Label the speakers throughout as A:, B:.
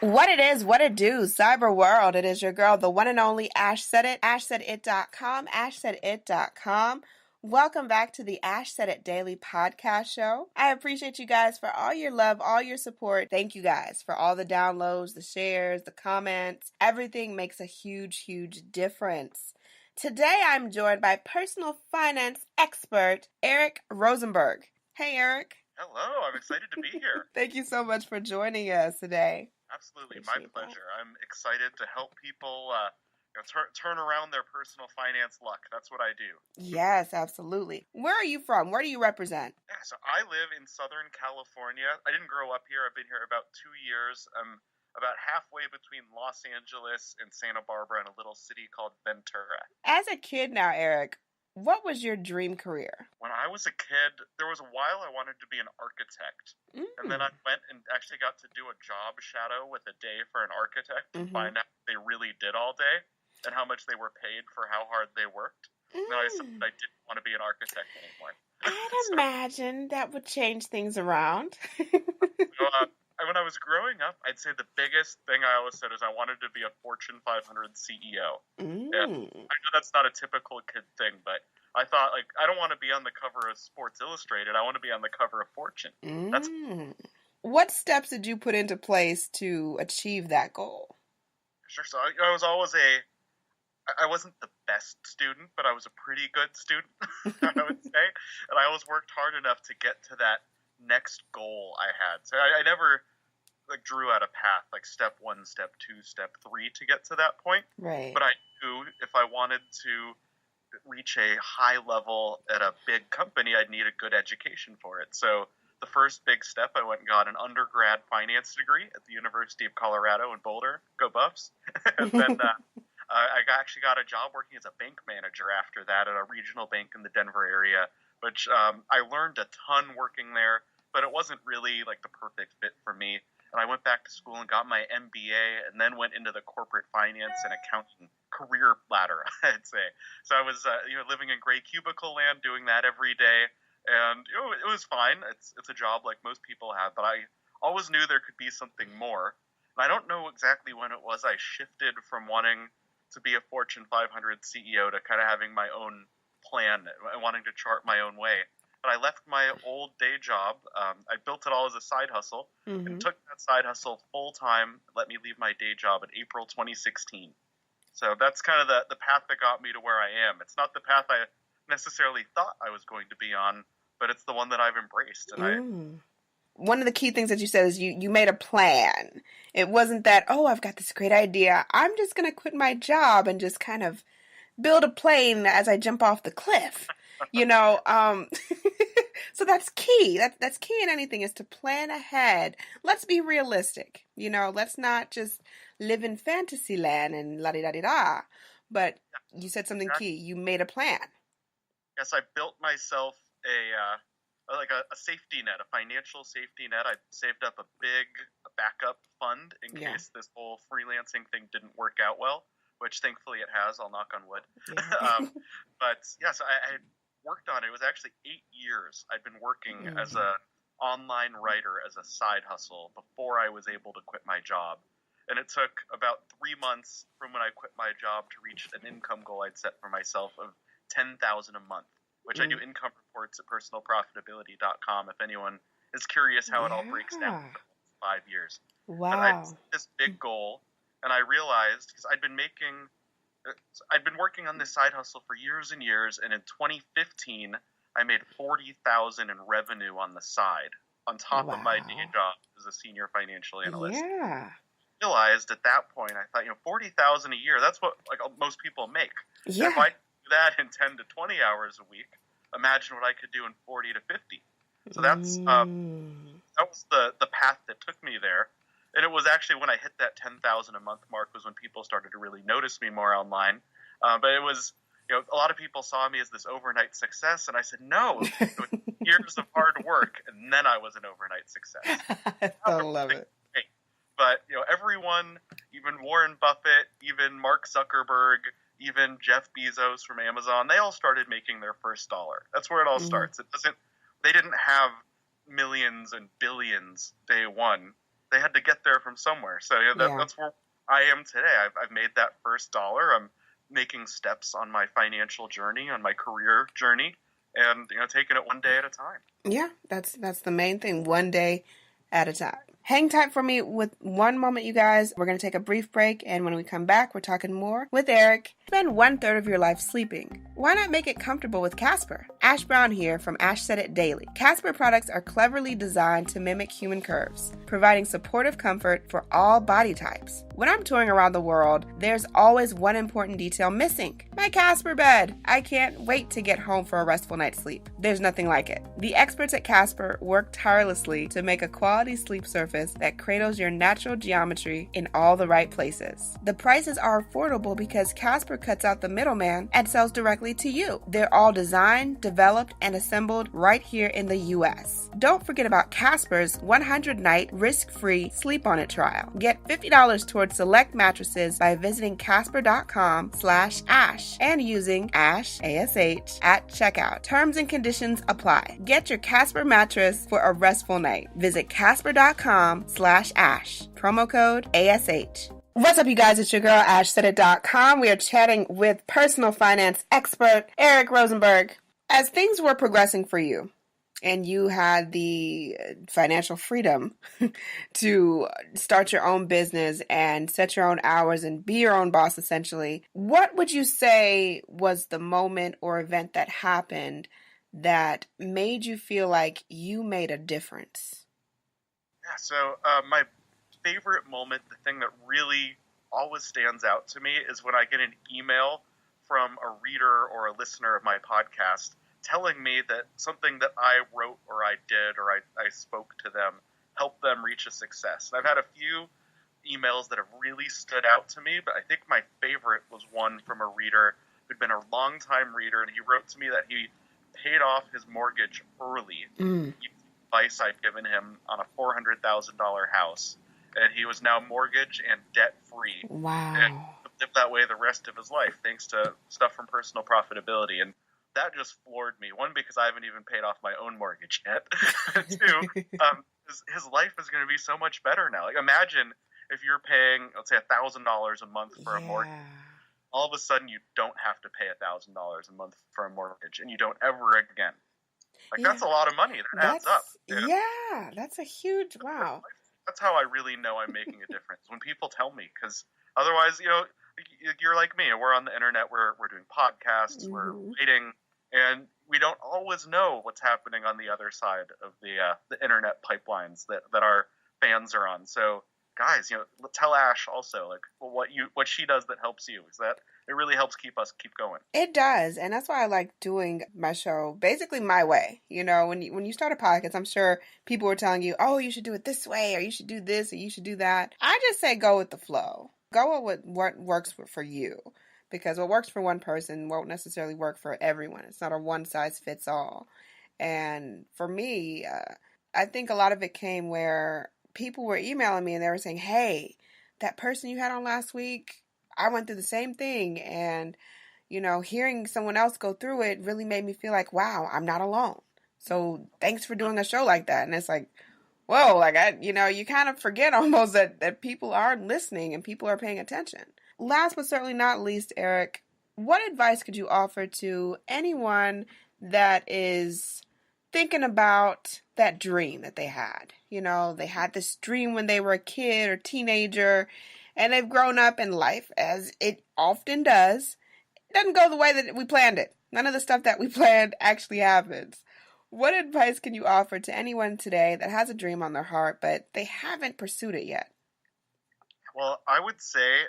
A: What it is, what it do, cyber world. It is your girl, the one and only Ash Said It, ashsaidit.com, ashsaidit.com. Welcome back to the Ash Said It Daily podcast show. I appreciate you guys for all your love, all your support. Thank you guys for all the downloads, the shares, the comments. Everything makes a huge, huge difference. Today I'm joined by personal finance expert Eric Rosenberg. Hey, Eric.
B: Hello, I'm excited to be here.
A: Thank you so much for joining us today.
B: Absolutely,
A: Appreciate
B: my pleasure. I'm excited to help people turn around their personal finance luck. That's what I do.
A: Yes, absolutely. Where are you from? Where do you represent?
B: Yeah, so I live in Southern California. I didn't grow up here. I've been here about 2 years. I'm about halfway between Los Angeles and Santa Barbara in a little city called Ventura.
A: As a kid now, Eric, what was your dream career?
B: When I was a kid, there was a while I wanted to be an architect. And then I went and actually got to do a job shadow with a day for an architect to find out what they really did all day and how much they were paid for how hard they worked. And then I said I didn't want to be an architect anymore.
A: I'd imagine that would change things around.
B: When I was growing up, I'd say the biggest thing I always said is I wanted to be a Fortune 500 CEO. And I know that's not a typical kid thing, but I thought, I don't want to be on the cover of Sports Illustrated. I want to be on the cover of Fortune.
A: What steps did you put into place to achieve that goal?
B: Sure. So I was always I wasn't the best student, but I was a pretty good student, I would say. And I always worked hard enough to get to that next goal I had. So I never drew out a path, like step 1, step 2, step 3 to get to that point.
A: Right.
B: But I knew if I wanted to reach a high level at a big company, I'd need a good education for it. So the first big step, I went and got an undergrad finance degree at the University of Colorado in Boulder. Go Buffs. And then I actually got a job working as a bank manager after that at a regional bank in the Denver area, which I learned a ton working there, but it wasn't really the perfect fit for me. And I went back to school and got my MBA and then went into the corporate finance and accounting career ladder, I'd say. So I was living in gray cubicle land, doing that every day. And it was fine. It's a job like most people have, but I always knew there could be something more. And I don't know exactly when it was I shifted from wanting to be a Fortune 500 CEO to kind of having my own plan and wanting to chart my own way. But I left my old day job. I built it all as a side hustle and took that side hustle full time. Let me leave my day job in April 2016. So that's kind of the path that got me to where I am. It's not the path I necessarily thought I was going to be on, but it's the one that I've embraced. And
A: one of the key things that you said is you made a plan. It wasn't that, oh, I've got this great idea. I'm just going to quit my job and just kind of build a plane as I jump off the cliff. So that's key. That's key in anything is to plan ahead. Let's be realistic. Let's not just live in fantasy land and la-di-da-di-da. But you said something key. You made a plan.
B: Yes, I built myself a safety net, a financial safety net. I saved up a big backup fund in case this whole freelancing thing didn't work out well, which thankfully it has. I'll knock on wood. Yeah. But yes, I worked on it. It was actually 8 years I'd been working as an online writer as a side hustle before I was able to quit my job. And it took about 3 months from when I quit my job to reach an income goal I'd set for myself of $10,000 a month, which I do income reports at personalprofitability.com if anyone is curious how it all breaks down for 5 years.
A: Wow.
B: But I set this big goal, and I realized, because I'd been working on this side hustle for years and years, and in 2015, I made $40,000 in revenue on the side, on top of my day job as a senior financial analyst.
A: Yeah.
B: I realized at that point, I thought, $40,000 a year, that's what most people make.
A: Yeah.
B: And if I do that in 10 to 20 hours a week, imagine what I could do in 40 to 50. So that's that was the path that took me there. And it was actually when I hit that 10,000 a month mark was when people started to really notice me more online. But it was, a lot of people saw me as this overnight success, and I said, no, it was years of hard work, and then I was an overnight success.
A: I love it.
B: But, everyone, even Warren Buffett, even Mark Zuckerberg, even Jeff Bezos from Amazon, they all started making their first dollar. That's where it all starts. They didn't have millions and billions day one. they had to get there from somewhere. So that's where I am today. I've made that first dollar. I'm making steps on my financial journey, on my career journey, and taking it one day at a time.
A: Yeah, that's the main thing. One day at a time. Hang tight for me with one moment, you guys. We're going to take a brief break, and when we come back, we're talking more with Eric. Spend 1/3 of your life sleeping. Why not make it comfortable with Casper? Ash Brown here from Ash Said It Daily. Casper products are cleverly designed to mimic human curves, providing supportive comfort for all body types. When I'm touring around the world, there's always one important detail missing: my Casper bed. I can't wait to get home for a restful night's sleep. There's nothing like it. The experts at Casper work tirelessly to make a quality sleep surface that cradles your natural geometry in all the right places. The prices are affordable because Casper cuts out the middleman and sells directly to you. They're all designed, developed, and assembled right here in the U.S. Don't forget about Casper's 100-night risk-free Sleep On It trial. Get $50 towards select mattresses by visiting casper.com/ash and using ASH, ASH, at checkout. Terms and conditions apply. Get your Casper mattress for a restful night. Visit casper.com/ash. Promo code ASH. What's up, you guys? It's your girl, AshSaidIt.com. We are chatting with personal finance expert Eric Rosenberg. As things were progressing for you, and you had the financial freedom to start your own business and set your own hours and be your own boss, essentially, what would you say was the moment or event that happened that made you feel like you made a difference?
B: Yeah, so my favorite moment, the thing that really always stands out to me, is when I get an email from a reader or a listener of my podcast telling me that something that I wrote or I did or I spoke to them helped them reach a success. And I've had a few emails that have really stood out to me, but I think my favorite was one from a reader who'd been a longtime reader, and he wrote to me that he paid off his mortgage early. Advice I'd given him on a $400,000 house, and he was now mortgage and debt free.
A: Wow.
B: And lived that way the rest of his life, thanks to stuff from Personal Profitability. And that just floored me. One, because I haven't even paid off my own mortgage yet. Two, his life is going to be so much better now. Like, imagine if you're paying, let's say, $1,000 a month for a mortgage. All of a sudden, you don't have to pay $1,000 a month for a mortgage, and you don't ever again. Like, that's a lot of money. That adds up.
A: Yeah, that's a huge, wow.
B: That's how I really know I'm making a difference, when people tell me, because otherwise, you're like me. We're on the internet, we're doing podcasts, we're waiting, and we don't always know what's happening on the other side of the internet pipelines that our fans are on. So, guys, tell Ash also, like, what she does that helps you, is that it really helps keep going.
A: It does, and that's why I like doing my show basically my way. When you start a podcast, I'm sure people were telling you, oh, you should do it this way, or you should do this, or you should do that. I just say go with the flow. Go with what works for you, because what works for one person won't necessarily work for everyone. It's not a one-size-fits-all. And for me, I think a lot of it came where people were emailing me and they were saying, hey, that person you had on last week, I went through the same thing. And, hearing someone else go through it really made me feel like, wow, I'm not alone. So thanks for doing a show like that. And it's like, whoa, like, you kind of forget almost that people are listening and people are paying attention. Last but certainly not least, Eric, what advice could you offer to anyone that is thinking about that dream that they had? They had this dream when they were a kid or teenager, and they've grown up in life, as it often does. It doesn't go the way that we planned it. None of the stuff that we planned actually happens. What advice can you offer to anyone today that has a dream on their heart, but they haven't pursued it yet?
B: Well, I would say,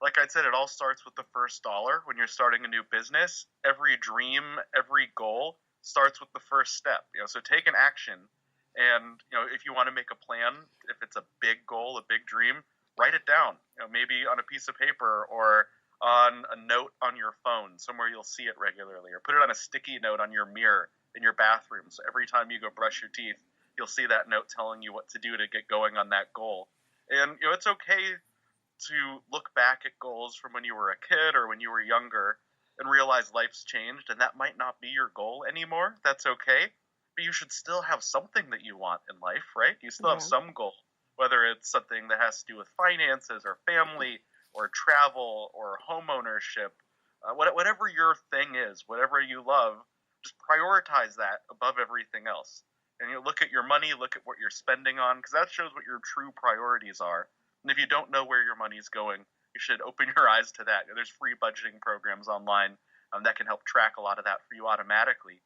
B: like I said, it all starts with the first dollar. When you're starting a new business, every dream, every goal starts with the first step. So take an action. And, if you want to make a plan, if it's a big goal, a big dream, write it down, maybe on a piece of paper or on a note on your phone, somewhere you'll see it regularly, or put it on a sticky note on your mirror in your bathroom. So every time you go brush your teeth, you'll see that note telling you what to do to get going on that goal. And, it's okay to look back at goals from when you were a kid or when you were younger and realize life's changed and that might not be your goal anymore. That's okay. But you should still have something that you want in life, right? You still have some goal. whether it's something that has to do with finances or family or travel or home ownership, whatever your thing is, whatever you love, just prioritize that above everything else. And you look at your money, look at what you're spending on, because that shows what your true priorities are. And if you don't know where your money's going, you should open your eyes to that. There's free budgeting programs online that can help track a lot of that for you automatically.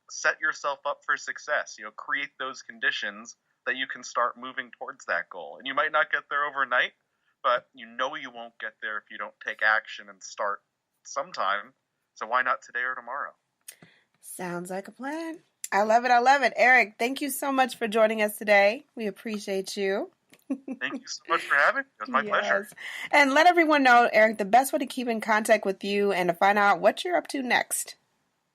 B: Set yourself up for success. Create those conditions that you can start moving towards that goal. And you might not get there overnight, but you won't get there if you don't take action and start sometime. So why not today or tomorrow?
A: Sounds like a plan. I love it. I love it. Eric, thank you so much for joining us today. We appreciate you.
B: Thank you so much for having me. It was my pleasure.
A: And let everyone know, Eric, the best way to keep in contact with you and to find out what you're up to next.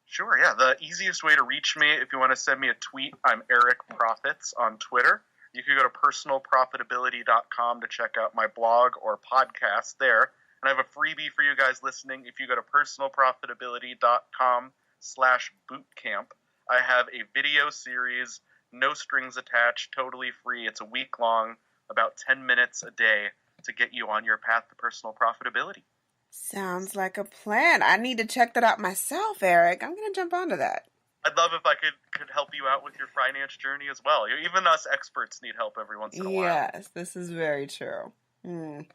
B: Sure, yeah. The easiest way to reach me, if you want to send me a tweet, I'm Eric Profits on Twitter. You can go to personalprofitability.com to check out my blog or podcast there. And I have a freebie for you guys listening. If you go to personalprofitability.com/bootcamp, I have a video series, no strings attached, totally free. It's a week long, about 10 minutes a day to get you on your path to personal profitability.
A: Sounds like a plan. I need to check that out myself, Eric. I'm going to jump onto that.
B: I'd love if I could help you out with your finance journey as well. Even us experts need help every once in a while.
A: Yes, this is very true. All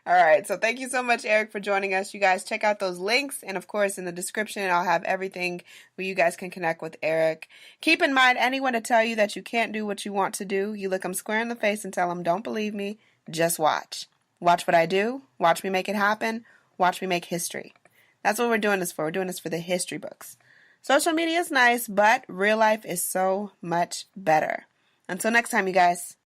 A: right. So thank you so much, Eric, for joining us. You guys check out those links. And of course, in the description, I'll have everything where you guys can connect with Eric. Keep in mind, anyone to tell you that you can't do what you want to do, you look them square in the face and tell them, don't believe me, just watch. Watch what I do. Watch me make it happen. Watch me make history. That's what we're doing this for. We're doing this for the history books. Social media is nice, but real life is so much better. Until next time, you guys.